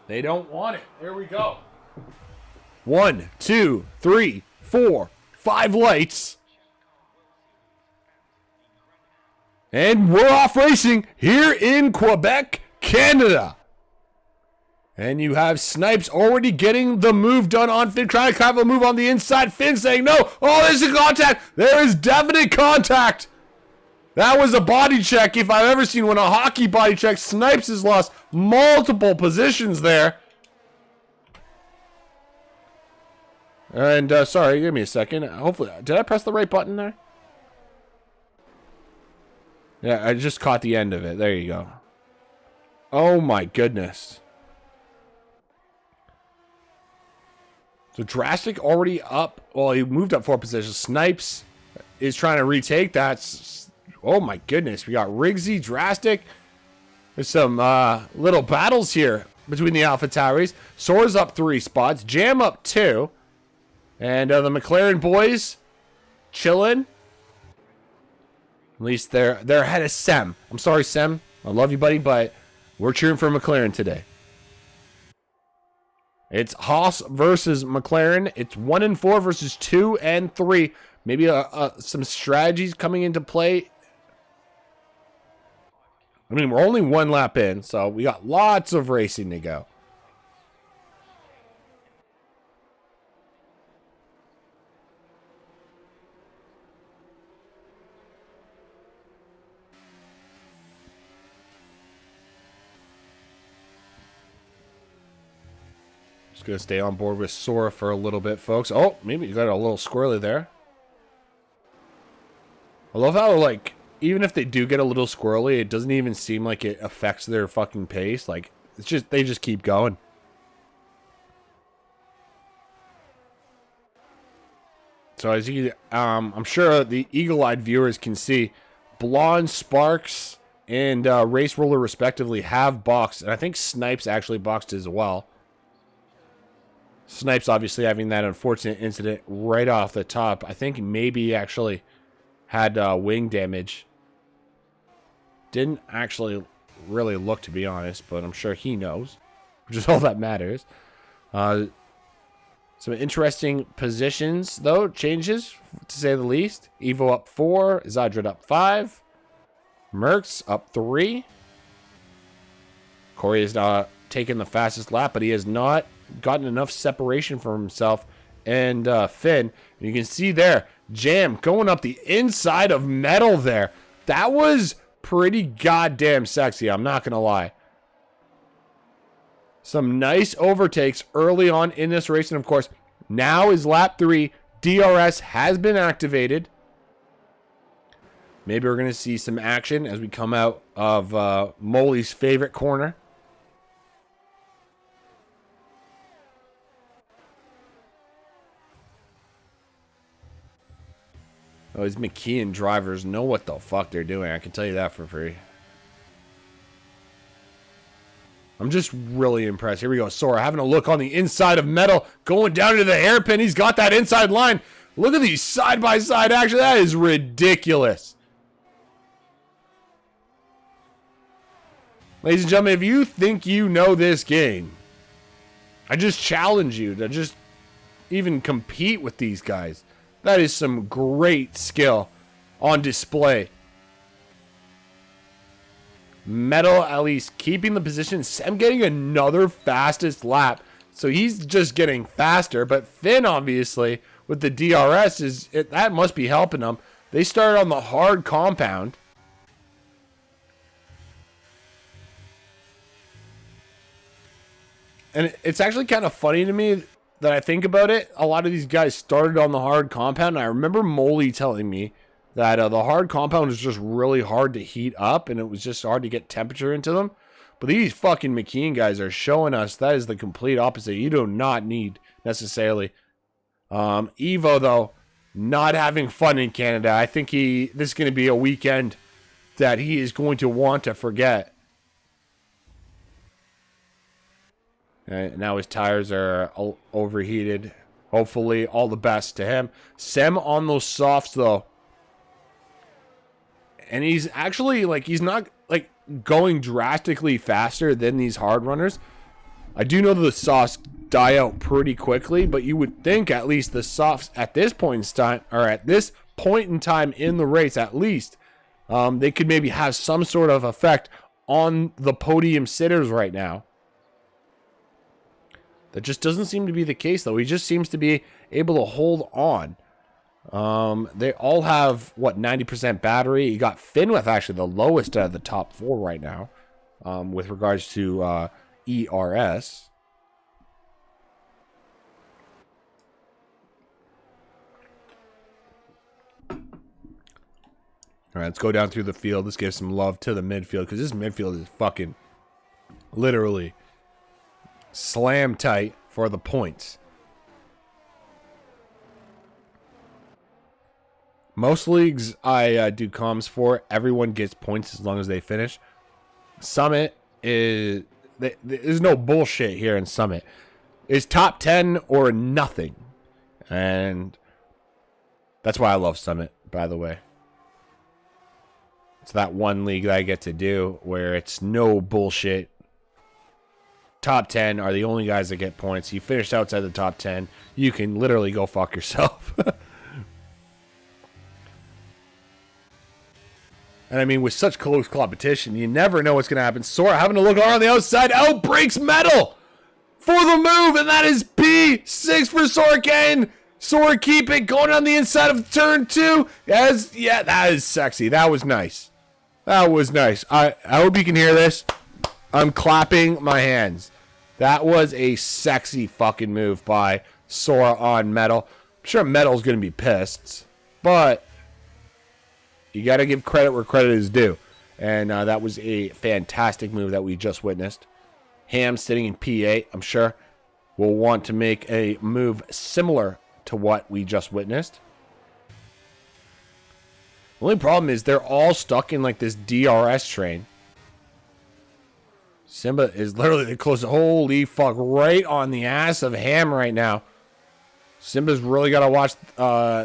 They don't want it. There we go. 1, 2, 3, 4, 5 lights. And we're off racing here in Quebec, Canada. And you have Snipes already getting the move done on Finn, trying to have a move on the inside. Finn saying no. Oh, there's a contact. There is definite contact. That was a body check if I've ever seen one. A hockey body check. Snipes has lost multiple positions there. And sorry, give me a second. Hopefully, did I press the right button there? Yeah, I just caught the end of it. There you go. Oh my goodness. So Drastic already up. Well, he moved up 4 positions. Snipes is trying to retake that. Oh my goodness. We got Riggsy, Drastic. There's some little battles here between the AlphaTauris. Sora's up 3 spots. Jam up 2. And the McLaren boys chilling. At least they're ahead of Sem. I'm sorry, Sem. I love you, buddy, but we're cheering for McLaren today. It's Haas versus McLaren. It's 1 and 4 versus 2 and 3. Maybe some strategies coming into play. I mean, we're only 1 lap in, so we got lots of racing to go. Just going to stay on board with Sora for a little bit, folks. Oh, maybe you got a little squirrely there. I love how, like, even if they do get a little squirrely, it doesn't even seem like it affects their fucking pace. Like, it's just, they just keep going. So as you, I'm sure the eagle-eyed viewers can see, Blonde, Sparks, and Race Roller respectively have boxed. And I think Snipes actually boxed as well. Snipes obviously having that unfortunate incident right off the top. I think maybe he actually had wing damage. Didn't actually really look, to be honest, but I'm sure he knows, which is all that matters. Some interesting positions, though, changes, to say the least. Evo up 4, Zadred up 5, Mercs up 3. Corey is not taking the fastest lap, but he has not gotten enough separation from himself and Finn. And you can see there, Jam going up the inside of Metal there. That was pretty goddamn sexy, I'm not going to lie. Some nice overtakes early on in this race. And of course, now is lap 3. DRS has been activated. Maybe we're going to see some action as we come out of Molly's favorite corner. Oh, these Mckeon drivers know what the fuck they're doing. I can tell you that for free. I'm just really impressed. Here we go. Sora having a look on the inside of Metal. Going down to the hairpin. He's got that inside line. Look at these side-by-side action. That is ridiculous. Ladies and gentlemen, if you think you know this game, I just challenge you to just even compete with these guys. That is some great skill on display. Metal at least keeping the position. Sem getting another fastest lap. So he's just getting faster. But Finn, obviously, with the DRS, that must be helping him. They started on the hard compound. And it's actually kind of funny to me that I think about it. A lot of these guys started on the hard compound. And I remember Molly telling me that the hard compound is just really hard to heat up, and it was just hard to get temperature into them. But these fucking Mckeon guys are showing us that is the complete opposite. You do not need necessarily. Evo, though, not having fun in Canada. I think this is going to be a weekend that he is going to want to forget. Now his tires are overheated. Hopefully, all the best to him. Sem on those softs, though. And he's actually, like, he's not, like, going drastically faster than these hard runners. I do know that the softs die out pretty quickly, but you would think at least the softs at this point in time, or at this point in time in the race at least, they could maybe have some sort of effect on the podium sitters right now. That just doesn't seem to be the case, though. He just seems to be able to hold on. They all have, what, 90% battery? You got Finn with actually the lowest out of the top 4 right now, with regards to ERS. All right, let's go down through the field. Let's give some love to the midfield, because this midfield is fucking literally slam tight for the points. Most leagues I do comms for, everyone gets points as long as they finish. Summit is... There's no bullshit here in Summit. It's top 10 or nothing. And that's why I love Summit, by the way. It's that one league that I get to do where it's no bullshit. Top 10 are the only guys that get points. You finished outside the top 10, you can literally go fuck yourself. And I mean, with such close competition, you never know what's going to happen. Sora having to look on the outside. Out breaks Metal for the move. And that is P6 for Sora. Sora keep it going on the inside of turn 2. Yeah, that is sexy. That was nice. That was nice. I hope you can hear this. I'm clapping my hands. That was a sexy fucking move by Sora on Metal. I'm sure Metal's going to be pissed. But you got to give credit where credit is due. And that was a fantastic move that we just witnessed. Ham sitting in P8, I'm sure, will want to make a move similar to what we just witnessed. The only problem is they're all stuck in like this DRS train. Simba is literally the closest. Holy fuck, right on the ass of Ham right now. Simba's really got to watch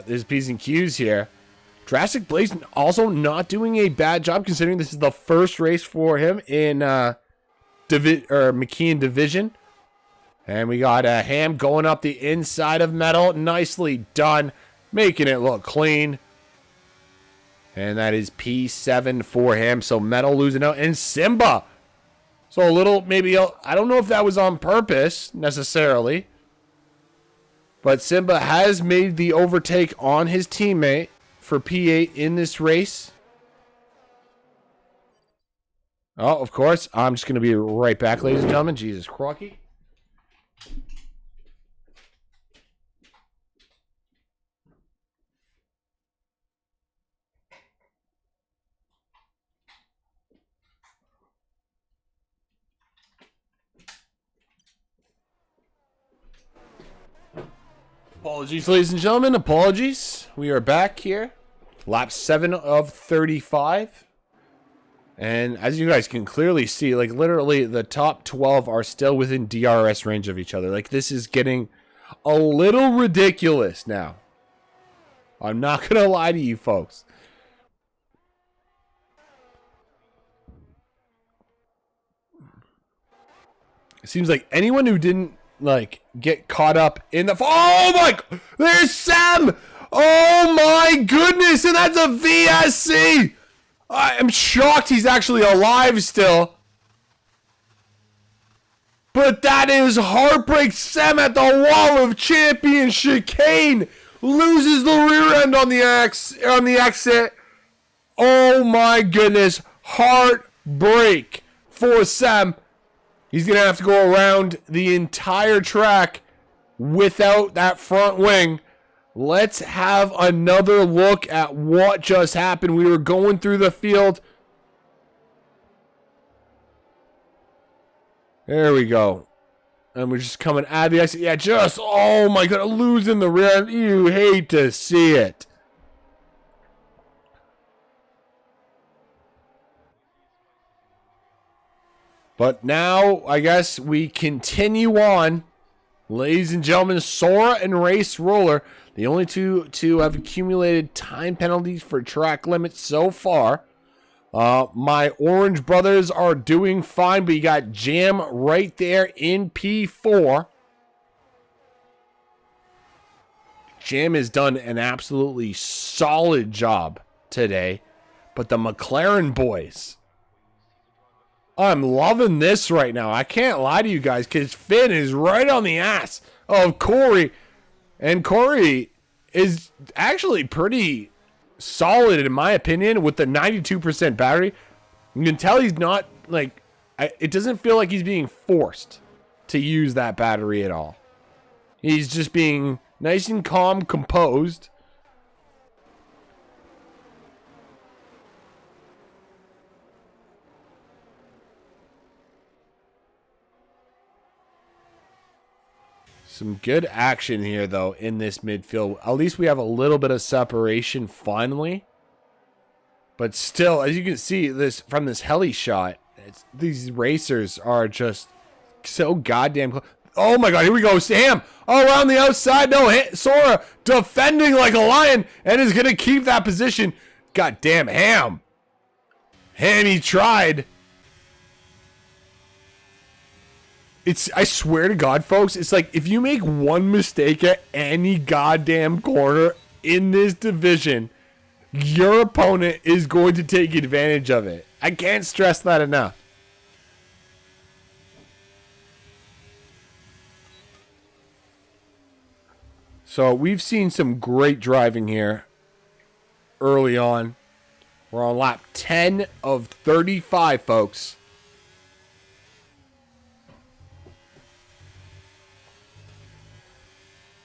his P's and Q's here. Drastic Blaze also not doing a bad job considering this is the first race for him in Mckeon Division. And we got Ham going up the inside of Metal. Nicely done. Making it look clean. And that is P7 for him. So Metal losing out. And Simba. So a little, maybe, I don't know if that was on purpose necessarily. But Simba has made the overtake on his teammate for P8 in this race. Oh, of course. I'm just going to be right back, ladies and gentlemen. Jesus crocky. Apologies, ladies and gentlemen. Apologies. We are back here. Lap 7 of 35. And as you guys can clearly see, like literally the top 12 are still within DRS range of each other. Like this is getting a little ridiculous now. I'm not going to lie to you folks. It seems like anyone who didn't like get caught up in the... Oh my... There's Sam! Oh my goodness! And that's a VSC! I am shocked he's actually alive still. But that is heartbreak. Sam at the wall of champion chicane. Loses the rear end on the exit. Oh my goodness. Heartbreak for Sam. He's going to have to go around the entire track without that front wing. Let's have another look at what just happened. We were going through the field. There we go. And we're just coming out of the exit. Yeah, just, oh my God, losing the rear end. You hate to see it. But now, I guess we continue on. Ladies and gentlemen, Sora and Race Roller, the only two to have accumulated time penalties for track limits so far. My orange brothers are doing fine, but you got Jam right there in P4. Jam has done an absolutely solid job today. But the McLaren boys, I'm loving this right now. I can't lie to you guys because Finn is right on the ass of Corey. And Corey is actually pretty solid, in my opinion, with the 92% battery. You can tell he's not, like, it doesn't feel like he's being forced to use that battery at all. He's just being nice and calm, composed. Some good action here, though, in this midfield. At least we have a little bit of separation finally. But still, as you can see this from this heli shot, these racers are just so goddamn close. Oh my god, here we go. Sam, around the outside. No, Sora defending like a lion and is going to keep that position. Goddamn Ham. Ham, he tried. I swear to God, folks, it's like if you make one mistake at any goddamn corner in this division, your opponent is going to take advantage of it. I can't stress that enough. So we've seen some great driving here early on. We're on lap 10 of 35, folks.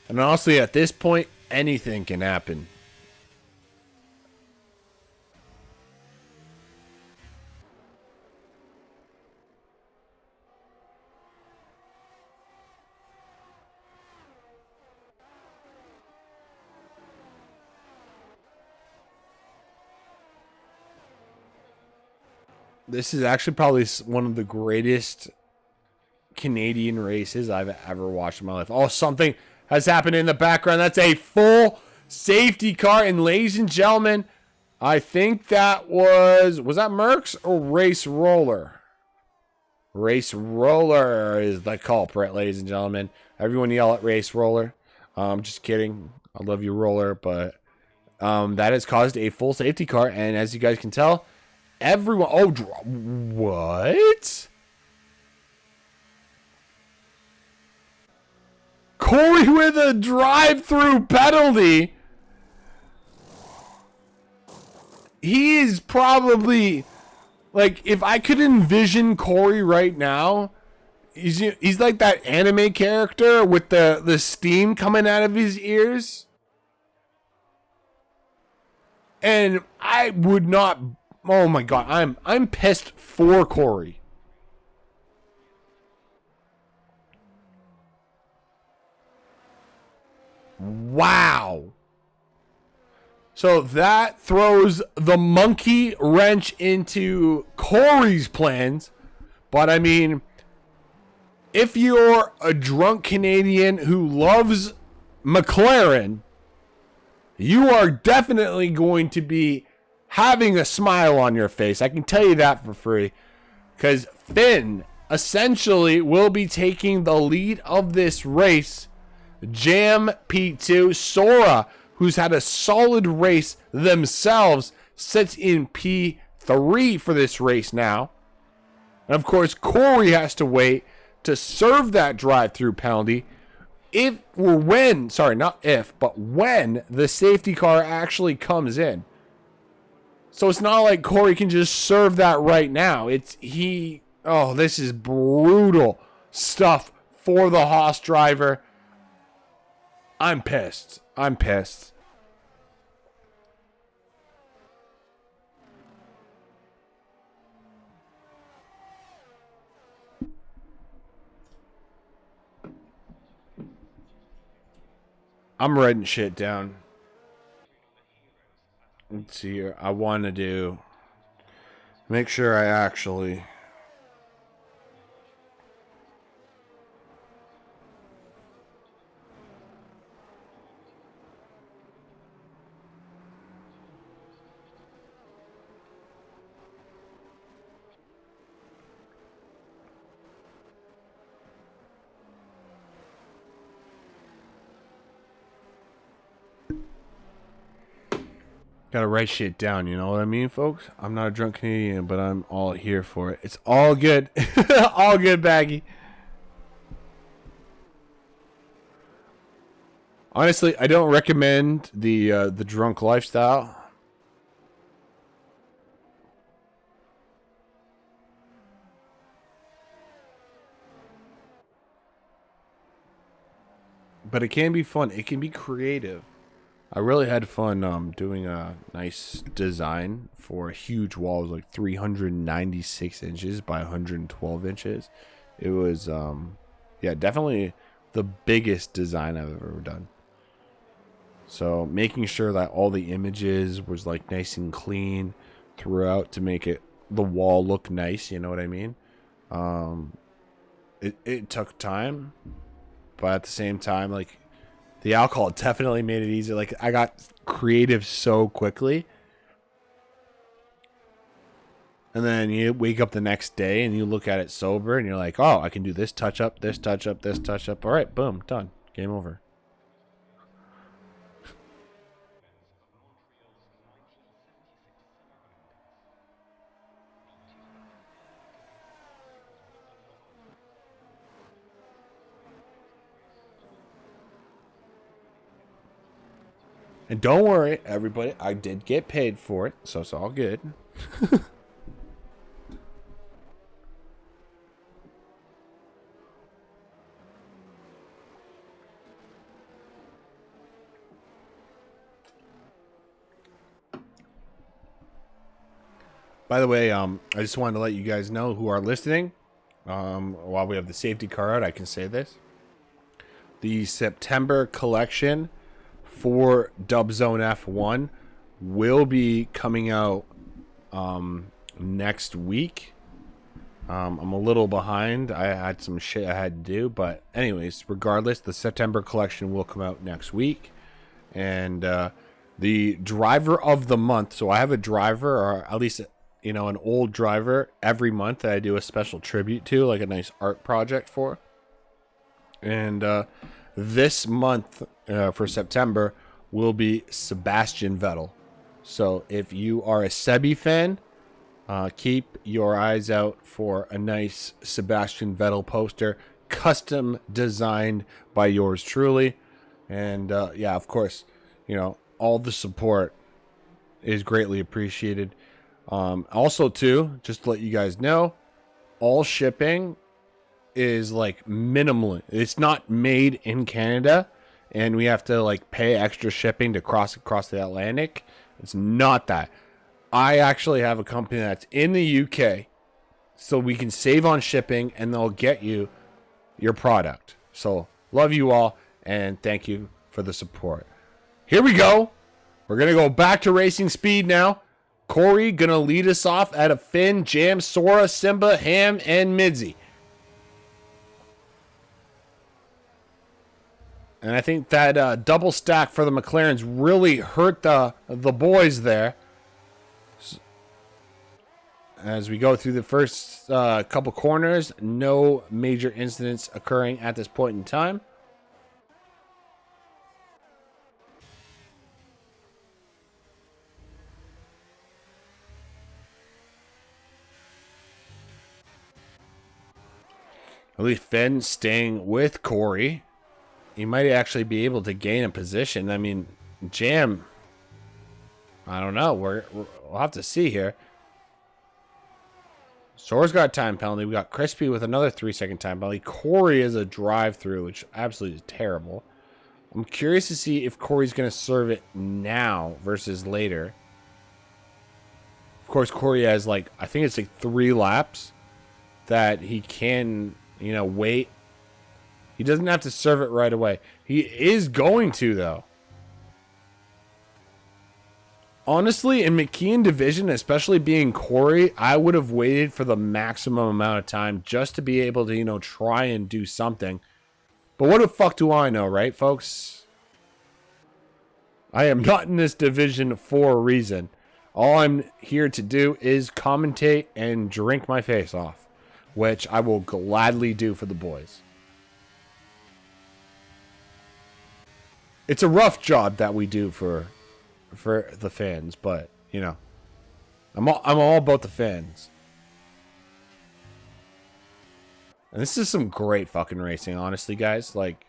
And honestly, at this point, anything can happen. This is actually probably one of the greatest Canadian races I've ever watched in my life. Oh, something has happened in the background. That's a full safety car. And ladies and gentlemen, I think that was that Merckx or Race Roller? Race Roller is the culprit, ladies and gentlemen. Everyone yell at Race Roller. Just kidding. I love you, Roller. But that has caused a full safety car. And as you guys can tell, everyone... Oh, what? Corey with a drive-through penalty. He is probably... Like, if I could envision Corey right now, he's like that anime character with the steam coming out of his ears. And I would not... Oh my god, I'm pissed for Corey. Wow. So that throws the monkey wrench into Corey's plans. But I mean, if you're a drunk Canadian who loves McLaren, you are definitely going to be having a smile on your face. I can tell you that for free. Because Finn essentially will be taking the lead of this race. Jam P2. Sora, who's had a solid race themselves, sits in P3 for this race now. And of course, Corey has to wait to serve that drive-through penalty if or when, sorry, not if, but when the safety car actually comes in. So it's not like Corey can just serve that right now. Oh, this is brutal stuff for the Haas driver. I'm pissed. I'm pissed. I'm writing shit down. Let's see here. I want to make sure I actually... Gotta write shit down, you know what I mean, folks? I'm not a drunk Canadian, but I'm all here for it. It's all good. All good, Baggy. Honestly, I don't recommend the drunk lifestyle. But it can be fun. It can be creative. I really had fun doing a nice design for a huge wall. It was like 396 inches by 112 inches. It was, yeah, definitely the biggest design I've ever done. So making sure that all the images was like nice and clean throughout to make it the wall look nice. You know what I mean? It took time, but at the same time, like, the alcohol definitely made it easier. Like, I got creative so quickly. And then you wake up the next day and you look at it sober and you're like, oh, I can do this touch up, this touch up, this touch up. All right, boom, done. Game over. And don't worry, everybody, I did get paid for it, so it's all good. By the way, I just wanted to let you guys know who are listening. While we have the safety car out, I can say this. The September collection for Dub Zone F1 will be coming out next week. I'm a little behind. I had some shit I had to do, but anyways, regardless, the September collection will come out next week. And the driver of the month, so I have a driver, or at least, you know, an old driver every month that I do a special tribute to, like a nice art project for. And this month, for September, will be Sebastian Vettel. So if you are a Sebi fan, keep your eyes out for a nice Sebastian Vettel poster, custom designed by yours truly. And yeah, of course, you know, all the support is greatly appreciated. Also, too, just to let you guys know, all shipping is like minimally. It's not made in Canada, and we have to like pay extra shipping to cross across the Atlantic. It's not that. I actually have a company that's in the UK, so we can save on shipping, and they'll get you your product. So love you all, and thank you for the support. Here we go. We're gonna go back to racing speed now. Corey gonna lead us off at a Finn, Jam, Sora, Simba, Ham, and Midzi. And I think that double stack for the McLarens really hurt the boys there. As we go through the first couple corners, no major incidents occurring at this point in time. At least Finn staying with Corey. He might actually be able to gain a position. I mean, Jam, I don't know. We'll have to see here. Sora's got a time penalty. We got Crispy with another 3-second time penalty. Corey is a drive-through, which absolutely is terrible. I'm curious to see if Corey's going to serve it now versus later. Of course, Corey has, like, I think it's like 3 laps that he can, you know, wait. He doesn't have to serve it right away. He is going to, though. Honestly, in Mckeon division, especially being Corey, I would have waited for the maximum amount of time just to be able to, you know, try and do something. But what the fuck do I know, right, folks? I am not in this division for a reason. All I'm here to do is commentate and drink my face off, which I will gladly do for the boys. It's a rough job that we do for for the fans, but you know, I'm all about the fans. And this is some great fucking racing, honestly, guys. Like,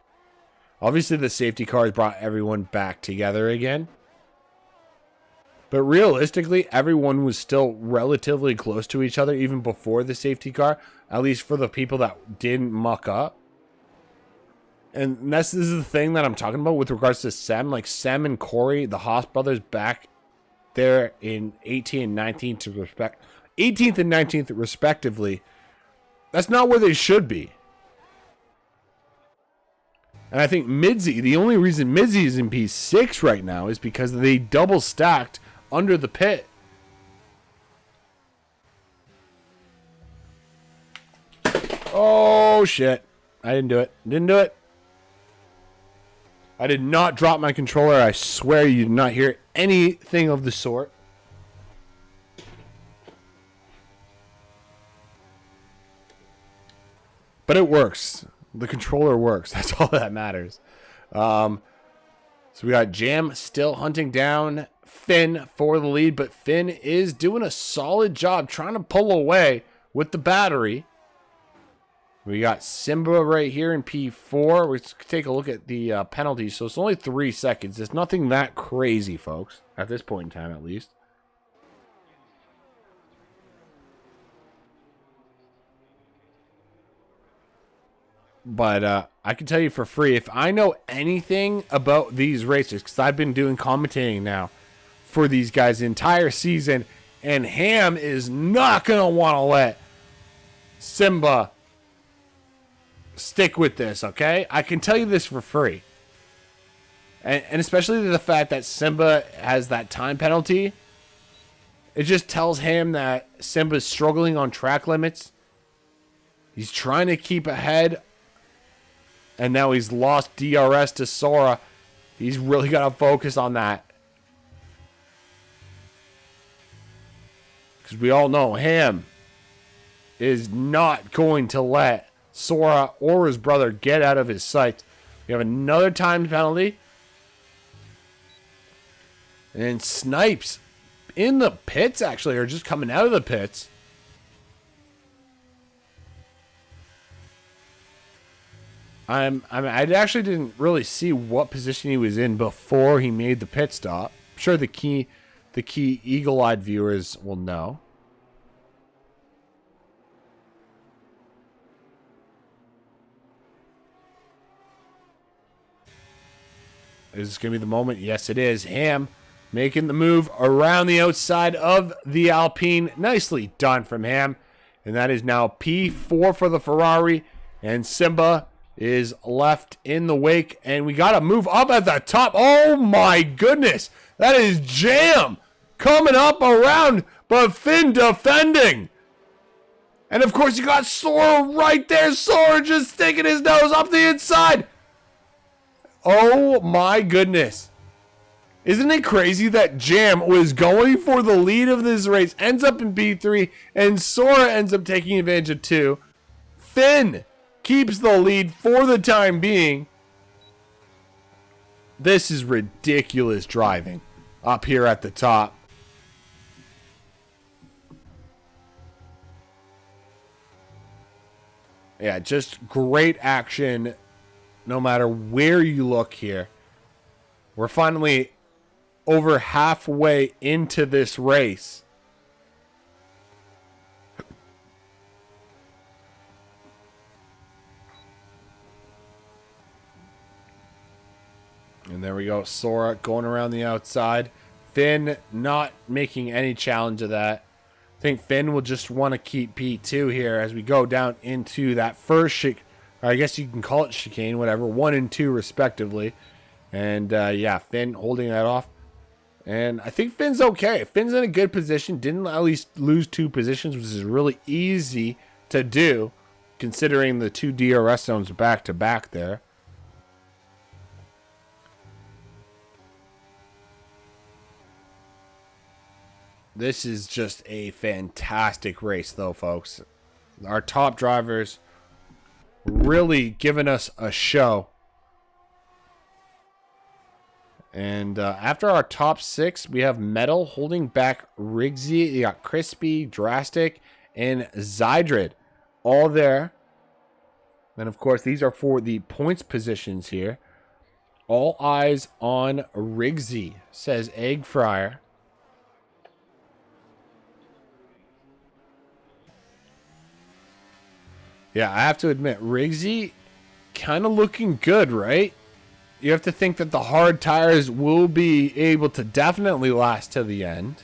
obviously the safety cars brought everyone back together again. But realistically, everyone was still relatively close to each other even before the safety car, at least for the people that didn't muck up. And this is the thing that I'm talking about with regards to Sem. Like, Sem and Corey, the Haas brothers, back there in 18th and 18th and 19th respectively. That's not where they should be. And I think Midzi, the only reason Midzi is in P6 right now is because they double stacked under the pit. Oh, shit. I didn't do it. Didn't do it. I did not drop my controller. I swear you did not hear anything of the sort. But it works. The controller works. That's all that matters. So we got Jam still hunting down Finn for the lead, but Finn is doing a solid job trying to pull away with the battery. We got Simba right here in P4. Let's take a look at the penalties. So it's only 3 seconds. It's nothing that crazy, folks, at this point in time at least. But I can tell you for free, if I know anything about these races, because I've been doing commentating now for these guys the entire season, and Ham is not going to want to let Simba stick with this, okay? I can tell you this for free. And especially the fact that Simba has that time penalty, it just tells Ham that Simba's struggling on track limits. He's trying to keep ahead. And now he's lost DRS to Sora. He's really got to focus on that. Because we all know Ham is not going to let Sora or his brother get out of his sight. We have another time penalty. And Snipes in the pits, actually, or just coming out of the pits. I actually didn't really see what position he was in before he made the pit stop. I'm sure the key eagle-eyed viewers will know. Is this going to be the moment? Yes, it is. Ham making the move around the outside of the Alpine. Nicely done from Ham. And that is now P4 for the Ferrari. And Simba is left in the wake, and we got to move up at the top. Oh my goodness, that is Jam coming up around, but Finn defending. And of course you got Sora right there. Sora just sticking his nose up the inside. Oh my goodness. Isn't it crazy that Jam was going for the lead of this race, ends up in P3, and Sora ends up taking advantage of 2. Finn keeps the lead for the time being. This is ridiculous driving up here at the top. Yeah, just great action no matter where you look here. We're finally over halfway into this race. And there we go, Sora going around the outside. Finn not making any challenge of that. I think Finn will just want to keep P2 here as we go down into that first chicane. I guess you can call it chicane, whatever. 1 and 2 respectively. And yeah, Finn holding that off. And I think Finn's okay. Finn's in a good position. Didn't at least lose 2 positions, which is really easy to do considering the 2 DRS zones back to back there. This is just a fantastic race, though, folks. Our top drivers really giving us a show. And after our top 6, we have Metal holding back Rigsy. You got Crispy, Drastic, and Zydrid all there. And of course, these are for the points positions here. All eyes on Rigsy, says Egg Fryer. Yeah, I have to admit, Rigsy kind of looking good, right? You have to think that the hard tires will be able to definitely last to the end.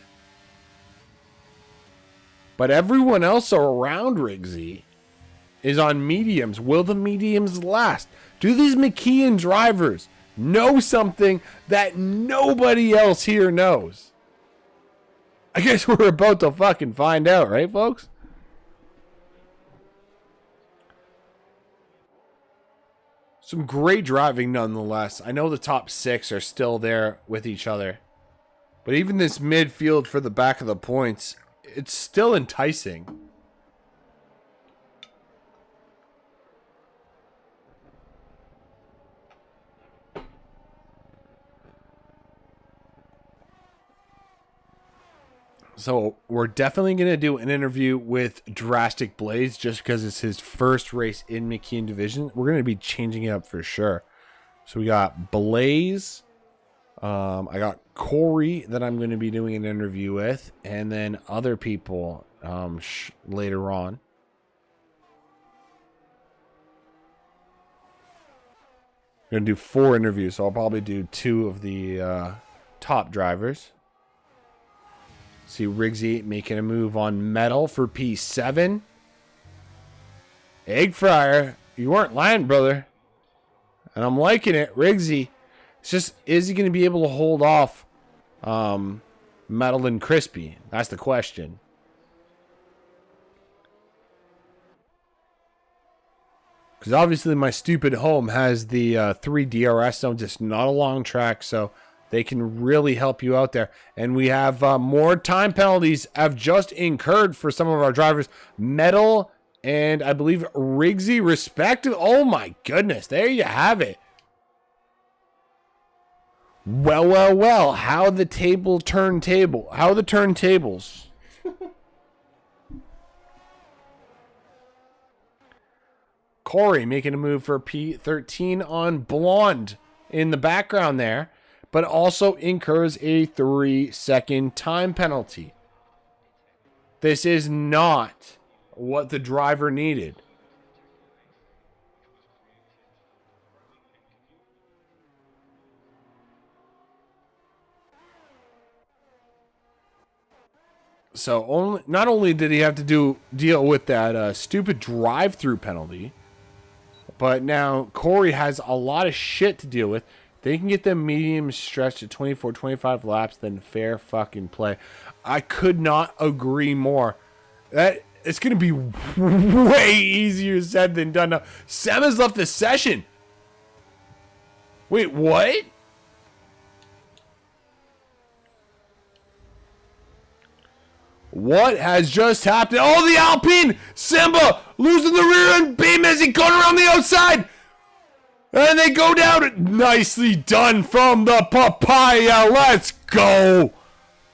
But everyone else around Rigsy is on mediums. Will the mediums last? Do these Mckeon drivers know something that nobody else here knows? I guess we're about to fucking find out, right, folks? Some great driving nonetheless. I know the top 6 are still there with each other. But even this midfield for the back of the points, it's still enticing. So we're definitely going to do an interview with Drastic Blaze just because it's his first race in Mckeon Division. We're going to be changing it up for sure. So we got Blaze. I got Corey that I'm going to be doing an interview with. And then other people later on. I'm going to do 4 interviews. So I'll probably do 2 of the top drivers. See Rigsy making a move on Metal for P7. Egg Fryer, you weren't lying, brother. And I'm liking it. Rigsy, it's just, is he going to be able to hold off Metal and Crispy? That's the question. Because obviously my stupid home has the 3 DRS zones. It's not a long track, so they can really help you out there. And we have more time penalties have just incurred for some of our drivers. Metal and I believe Rigsy respective. Oh my goodness. There you have it. Well, well, well. How the turntables. Corey making a move for P13 on Blonde in the background there, but also incurs a 3-second time penalty. This is not what the driver needed. So not only did he have to deal with that stupid drive-through penalty, but now Corey has a lot of shit to deal with. They can get them medium stretched at 24, 25 laps, then fair fucking play. I could not agree more. It's going to be way easier said than done. Now, Sam has left the session. Wait, what? What has just happened? Oh, the Alpine! Simba losing the rear end beam as he going around the outside. And they go down. Nicely done from the papaya. Let's go.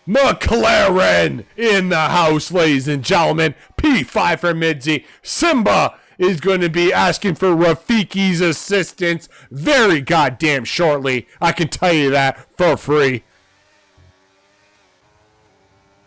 McLaren in the house, ladies and gentlemen. P5 for Midzi. Simba is going to be asking for Rafiki's assistance very goddamn shortly. I can tell you that for free.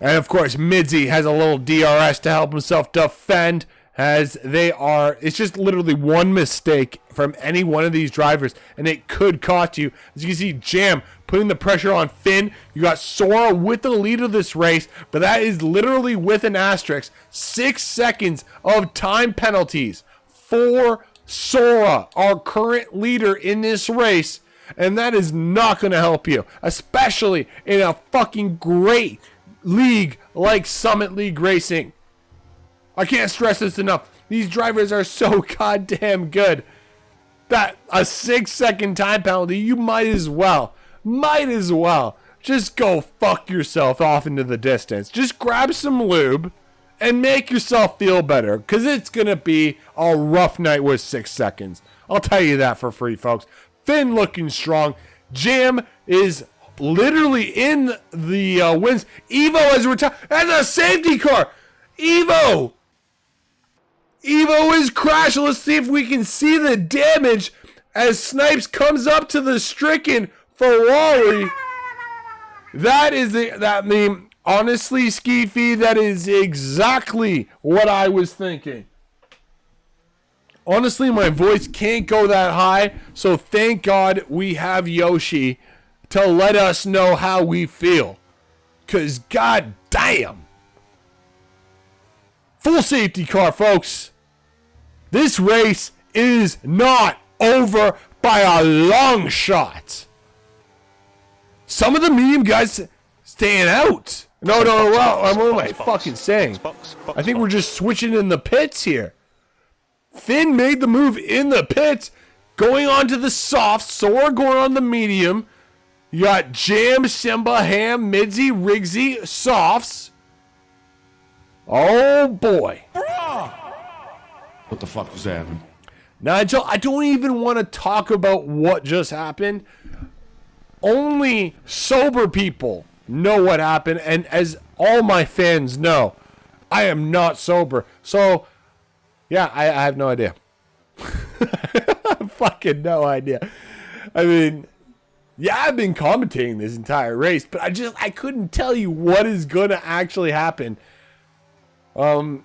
And of course, Midzi has a little DRS to help himself defend, as they are. It's just literally one mistake from any one of these drivers, and it could cost you. As you can see, Jam putting the pressure on Finn. You got Sora with the lead of this race, but that is literally with an asterisk. 6 seconds of time penalties for Sora, our current leader in this race, and that is not going to help you, especially in a fucking great league like Summit League Racing. I can't stress this enough. These drivers are so goddamn good that a 6-second time penalty, you might as well just go fuck yourself off into the distance. Just grab some lube and make yourself feel better, because it's going to be a rough night with 6 seconds. I'll tell you that for free, folks. Finn looking strong. Jam is literally in the wins. Evo has retired as a safety car. Evo is crashing. Let's see if we can see the damage as Snipes comes up to the stricken Ferrari. That is that meme. Honestly, Skeefy, that is exactly what I was thinking. Honestly, my voice can't go that high, so thank God we have Yoshi to let us know how we feel. Because god damn. Full safety car, folks. This race is not over by a long shot. Some of the medium guys staying out. No, well, what am I fucking saying? I think we're just switching in the pits here. Finn made the move in the pits, going on to the softs. Sora going on the medium. You got Jam, Simba, Ham, Midzy, Rigsy, softs. Oh boy. What the fuck was that? Nigel, I don't even want to talk about what just happened. Only sober people know what happened, and as all my fans know, I am not sober. So, yeah, I have no idea. Fucking no idea. I mean, yeah, I've been commentating this entire race, but I couldn't tell you what is going to actually happen. Now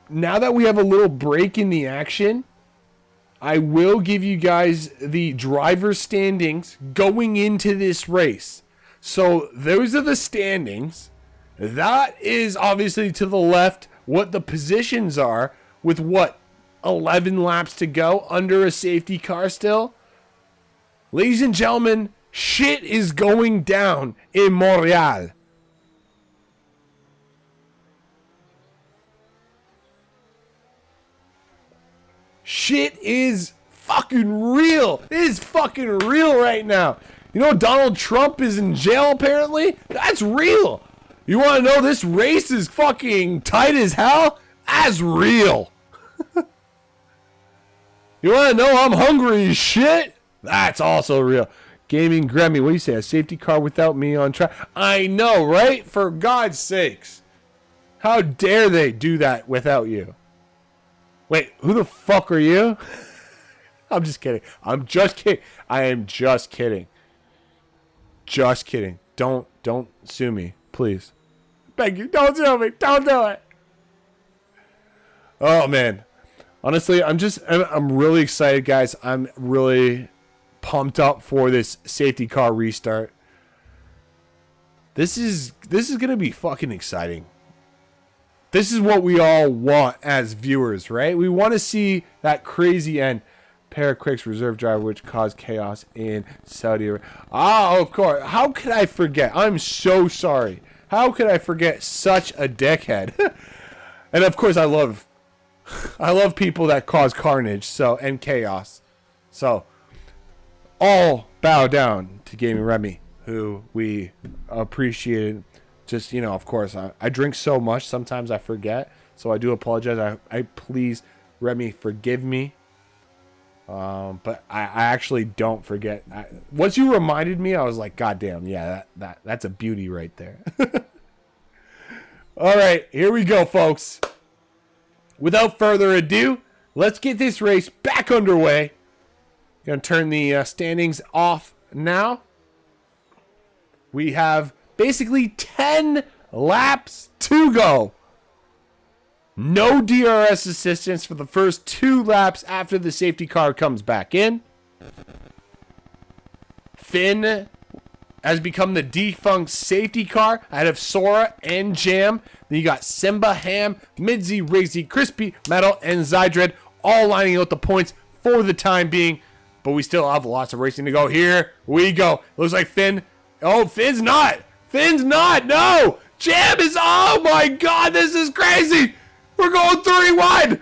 that we have a little break in the action, I will give you guys the driver standings going into this race. So those are the standings. That is obviously to the left what the positions are with what, 11 laps to go under a safety car still. Ladies and gentlemen, shit is going down in Montreal. Shit is fucking real. It is fucking real right now. You know Donald Trump is in jail apparently? That's real. You want to know this race is fucking tight as hell? That's real. You want to know I'm hungry as shit? That's also real. Gaming Grammy, what do you say? A safety car without me on track? I know, right? For God's sakes. How dare they do that without you? Wait, who the fuck are you? I'm just kidding. I'm just kidding. I am just kidding. Just kidding. Don't sue me, please. Beg you, don't sue me. Don't do it. Oh man. Honestly, I'm really excited, guys. I'm really pumped up for this safety car restart. This is going to be fucking exciting. This is what we all want as viewers, right? We want to see that crazy end. Paraquic's reserve driver, which caused chaos in Saudi Arabia. Ah, of course. How could I forget? I'm so sorry. How could I forget such a dickhead? And of course, I love people that cause carnage, and chaos. So, all bow down to Gaming Remy, who we appreciated. Just, of course, I drink so much, sometimes I forget. So I do apologize. I please, Remy, forgive me. But I actually don't forget. Once you reminded me, I was like, God damn, yeah, that's a beauty right there. All right, here we go, folks. Without further ado, let's get this race back underway. Gonna turn the standings off now. We have basically 10 laps to go. No DRS assistance for the first 2 laps after the safety car comes back in. Finn has become the defunct safety car ahead of Sora and Jam. Then you got Simba, Ham, Midzy, Rigsy, Crispy, Metal, and Zydred all lining out the points for the time being. But we still have lots of racing to go. Here we go. Looks like Finn. Oh, Finn's not. Finn's not. No. Jam is. Oh, my God. This is crazy. We're going 3-1.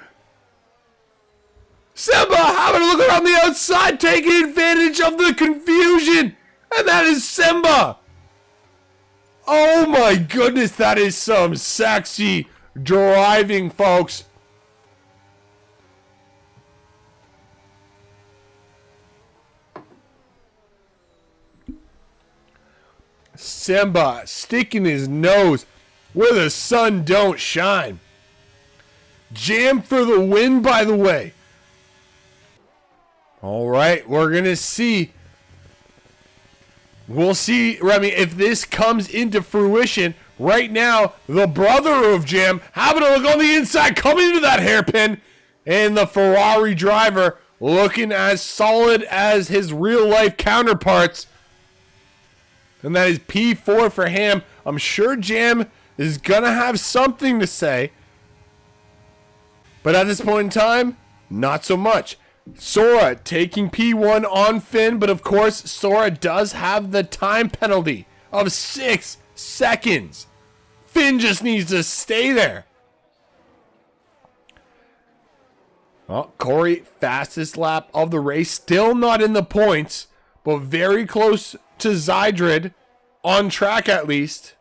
Simba having a look around the outside, taking advantage of the confusion. And that is Simba. Oh my goodness, that is some sexy driving, folks. Simba sticking his nose where the sun don't shine. Jam for the win, by the way. All right, we're going to see. We'll see, Remy, if this comes into fruition. Right now, the brother of Jam having a look on the inside, coming into that hairpin. And the Ferrari driver looking as solid as his real-life counterparts. And that is P4 for Ham. I'm sure Jam is going to have something to say. But at this point in time, not so much. Sora taking P1 on Finn, but of course, Sora does have the time penalty of 6 seconds. Finn just needs to stay there. Oh, Corey, fastest lap of the race. Still not in the points, but very close to Zydrid. On track, at least.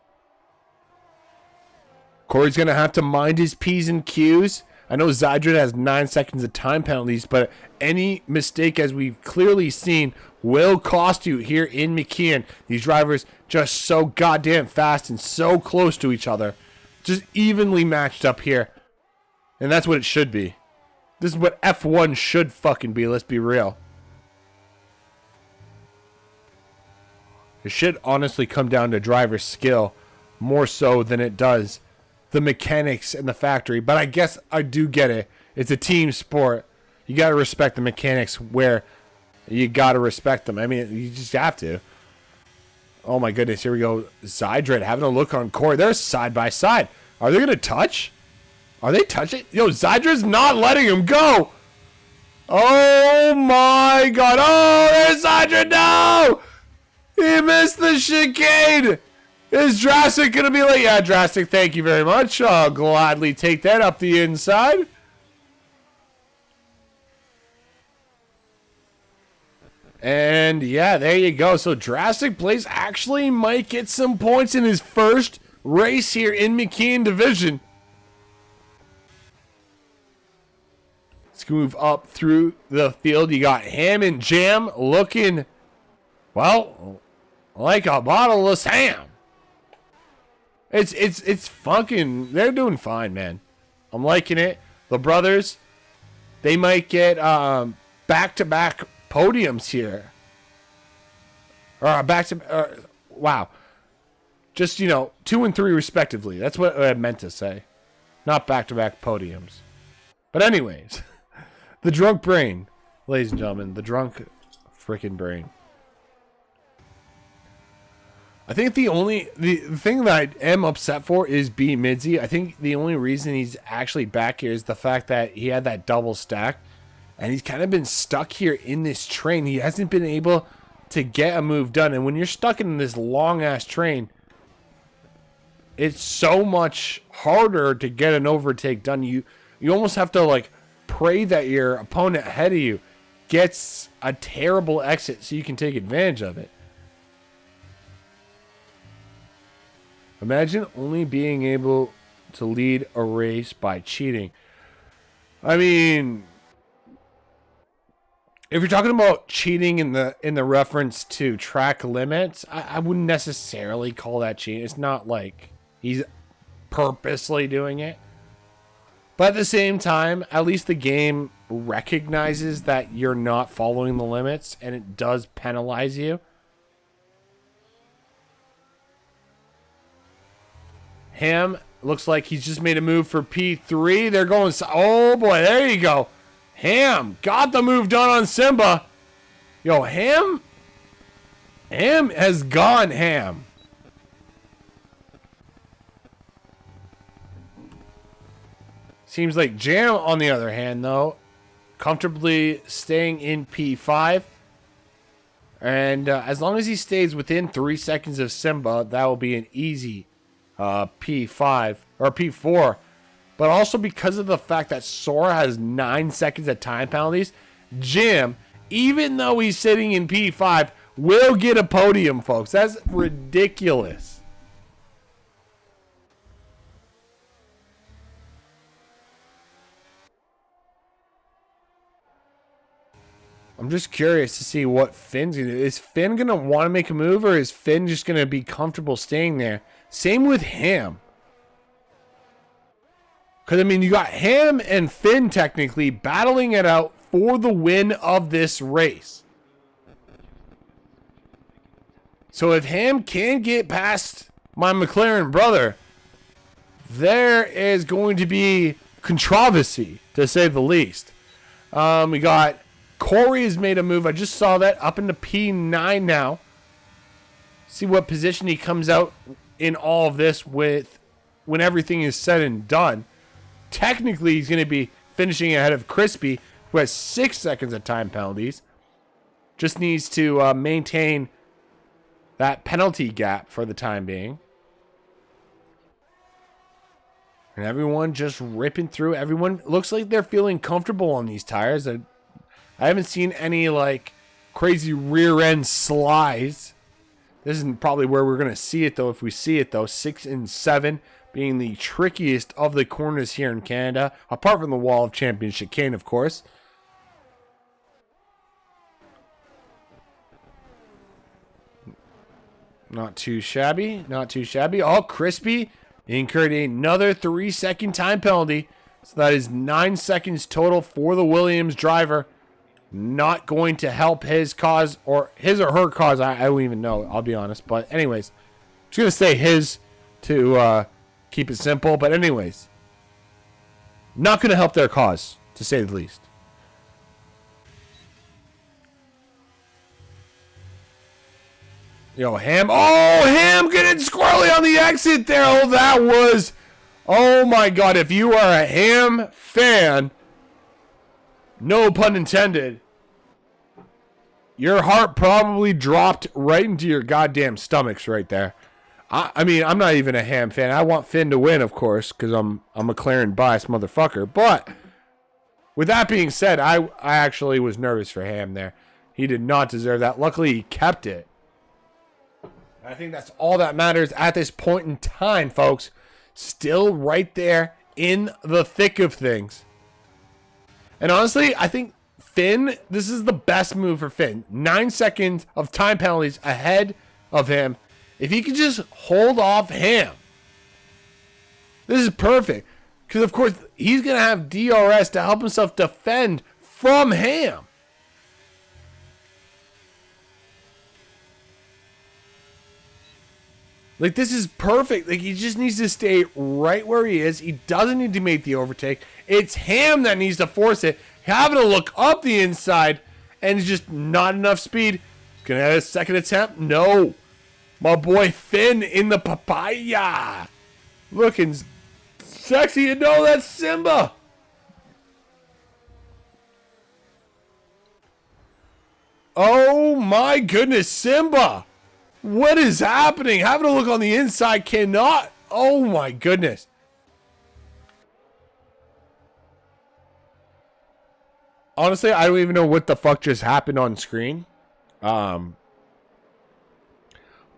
Corey's going to have to mind his P's and Q's. I know Zydrid has 9 seconds of time penalties, but any mistake, as we've clearly seen, will cost you here in Mckeon. These drivers just so goddamn fast and so close to each other. Just evenly matched up here. And that's what it should be. This is what F1 should fucking be, let's be real. It should honestly come down to driver skill more so than it does the mechanics in the factory. But I guess I do get it. It's a team sport. You got to respect the mechanics where you got to respect them. I mean, you just have to. Oh my goodness, here we go. Zydrid having a look on Corey. They're side by side. Are they going to touch? Are they touching? Yo, Zydrid's not letting him go. Oh my god. Oh, there's Zydrid. No! He missed the chicane. Is Drastic going to be like, yeah, Drastic, thank you very much. I'll gladly take that up the inside. And yeah, there you go. So Drastic Blaze actually might get some points in his first race here in Mckeon Division. Let's move up through the field. You got Ham and Jam looking, well, like a bottleless ham. It's fucking, they're doing fine, man. I'm liking it. The brothers, they might get back-to-back podiums here. Or wow. Just, 2 and 3 respectively. That's what I meant to say. Not back-to-back podiums. But anyways, the drunk brain, ladies and gentlemen, the drunk freaking brain. I think the thing that I am upset for is B Midzy. I think the only reason he's actually back here is the fact that he had that double stack, and he's kind of been stuck here in this train. He hasn't been able to get a move done, and when you're stuck in this long ass train, it's so much harder to get an overtake done. You almost have to like pray that your opponent ahead of you gets a terrible exit so you can take advantage of it. Imagine only being able to lead a race by cheating. I mean, if you're talking about cheating in the reference to track limits, I wouldn't necessarily call that cheating. It's not like he's purposely doing it. But at the same time, at least the game recognizes that you're not following the limits, and it does penalize you. Ham looks like he's just made a move for P3. They're going, oh boy, there you go. Ham got the move done on Simba. Yo, Ham has gone ham. Seems like Jam, on the other hand, though, comfortably staying in P5. And as long as he stays within 3 seconds of Simba, that will be an easy P5 or P4. But also because of the fact that Sora has 9 seconds of time penalties, Jim, even though he's sitting in P5, will get a podium, folks. That's ridiculous. I'm just curious to see what Finn's going to do. Is Finn going to want to make a move, or is Finn just going to be comfortable staying there? Same with Ham. Because, I mean, you got Ham and Finn technically battling it out for the win of this race. So if Ham can get past my McLaren brother, there is going to be controversy, to say the least. We got Corey has made a move. I just saw that up into P9 now. See what position he comes out in all of this with when everything is said and done. Technically, he's going to be finishing ahead of Crispy, who has 6 seconds of time penalties. Just needs to maintain that penalty gap for the time being. And everyone just ripping through. Everyone looks like they're feeling comfortable on these tires. I haven't seen any like crazy rear end slides. This isn't probably where we're going to see it though. If we see it though, 6 and 7 being the trickiest of the corners here in Canada, apart from the Wall of Champions chicane, of course. Not too shabby. Not too shabby. All Crispy incurred another 3-second time penalty. So that is 9 seconds total for the Williams driver. Not going to help his cause, or his or her cause. I don't even know. I'll be honest. But anyways, I'm just going to say his to keep it simple. But anyways, not going to help their cause, to say the least. Yo, Ham. Oh, Ham getting squirrely on the exit there. Oh, that was... Oh, my God. If you are a Ham fan, no pun intended, your heart probably dropped right into your goddamn stomachs right there. I mean, I'm not even a Ham fan. I want Finn to win, of course, because I'm a McLaren biased motherfucker. But with that being said, I actually was nervous for Ham there. He did not deserve that. Luckily, he kept it. I think that's all that matters at this point in time, folks. Still right there in the thick of things. And honestly, I think Finn, this is the best move for Finn. 9 seconds of time penalties ahead of him. If he could just hold off Ham, this is perfect. Because, of course, he's going to have DRS to help himself defend from Ham. Like, this is perfect. Like, he just needs to stay right where he is. He doesn't need to make the overtake. It's Ham that needs to force it. Having to look up the inside, and it's just not enough speed. Gonna have a second attempt? No. My boy Finn in the papaya. Looking sexy. You know that's Simba. Oh, my goodness, Simba. What is happening? Having a look on the inside cannot. Oh my goodness. Honestly, I don't even know what the fuck just happened on screen. What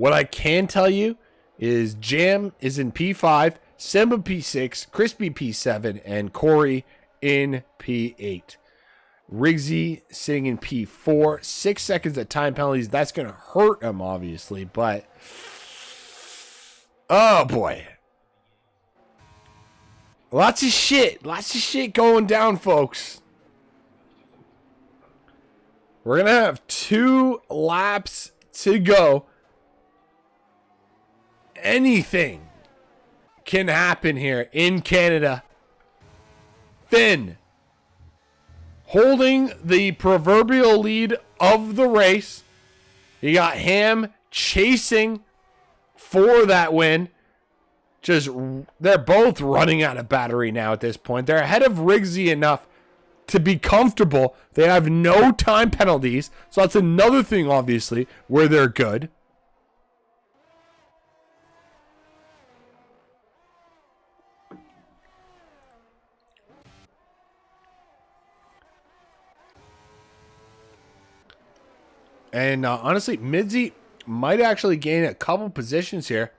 I can tell you is Jam is in P5, Simba P6, Crispy P7, and Corey in P8. Riggsy sitting in P4, 6 seconds of time penalties. That's going to hurt him, obviously, but oh boy. Lots of shit going down, folks. We're going to have 2 laps to go. Anything can happen here in Canada. Finn holding the proverbial lead of the race. You got Ham chasing for that win. Just, they're both running out of battery now at this point. They're ahead of Riggsy enough to be comfortable. They have no time penalties. So that's another thing, obviously, where they're good. And honestly, Midzy might actually gain a couple positions here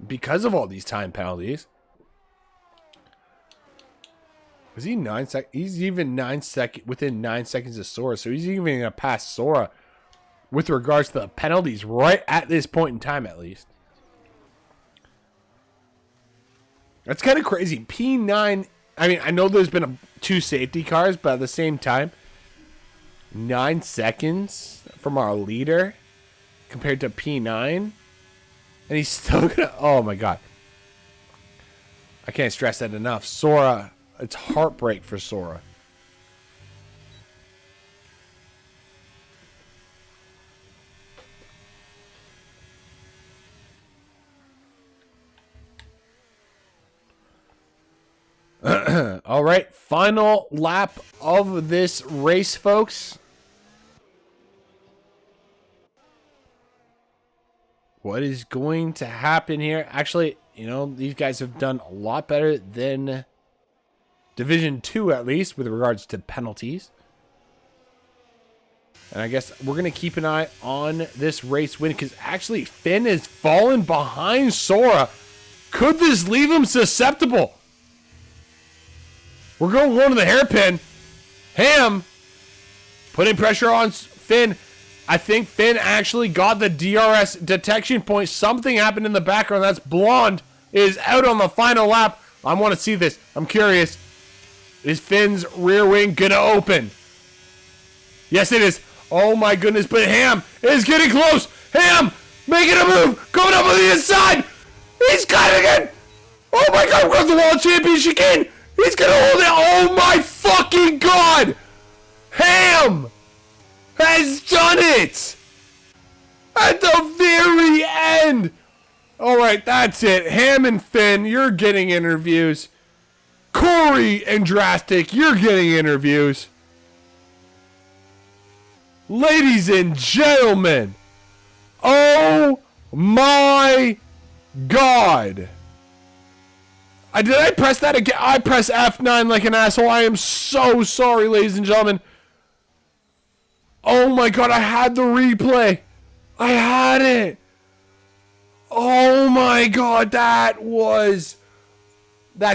because of all these time penalties. Is he 9 seconds? He's even within 9 seconds of Sora, so he's even gonna pass Sora with regards to the penalties right at this point in time, at least. That's kind of crazy. P9. I mean, I know there's been 2 safety cars, but at the same time, 9 seconds from our leader compared to P9, and he's still gonna. Oh my god! I can't stress that enough. Sora. It's heartbreak for Sora. All right, final lap of this race, folks. What is going to happen here? Actually, you know, these guys have done a lot better than Division 2, at least, with regards to penalties. And I guess we're going to keep an eye on this race win, because actually Finn has fallen behind Sora. Could this leave him susceptible? We're going to the hairpin. Ham putting pressure on Finn. I think Finn actually got the DRS detection point. Something happened in the background. That's Blonde is out on the final lap. I want to see this. I'm curious. Is Finn's rear wing gonna open? Yes, it is. Oh my goodness, but Ham is getting close. Ham making a move. Going up on the inside. He's got it again. Oh my god, we're the World Championship again. He's gonna hold it. Oh my fucking god. Ham has done it. At the very end. All right, that's it. Ham and Finn, you're getting interviews. Corey and Drastic, you're getting interviews. Ladies and gentlemen, oh my god. Did I press that again? I press F9 like an asshole. I am so sorry, ladies and gentlemen. Oh my god, I had the replay. I had it. Oh my god, that's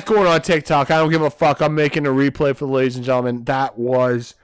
going on TikTok. I don't give a fuck. I'm making a replay for the ladies and gentlemen. That was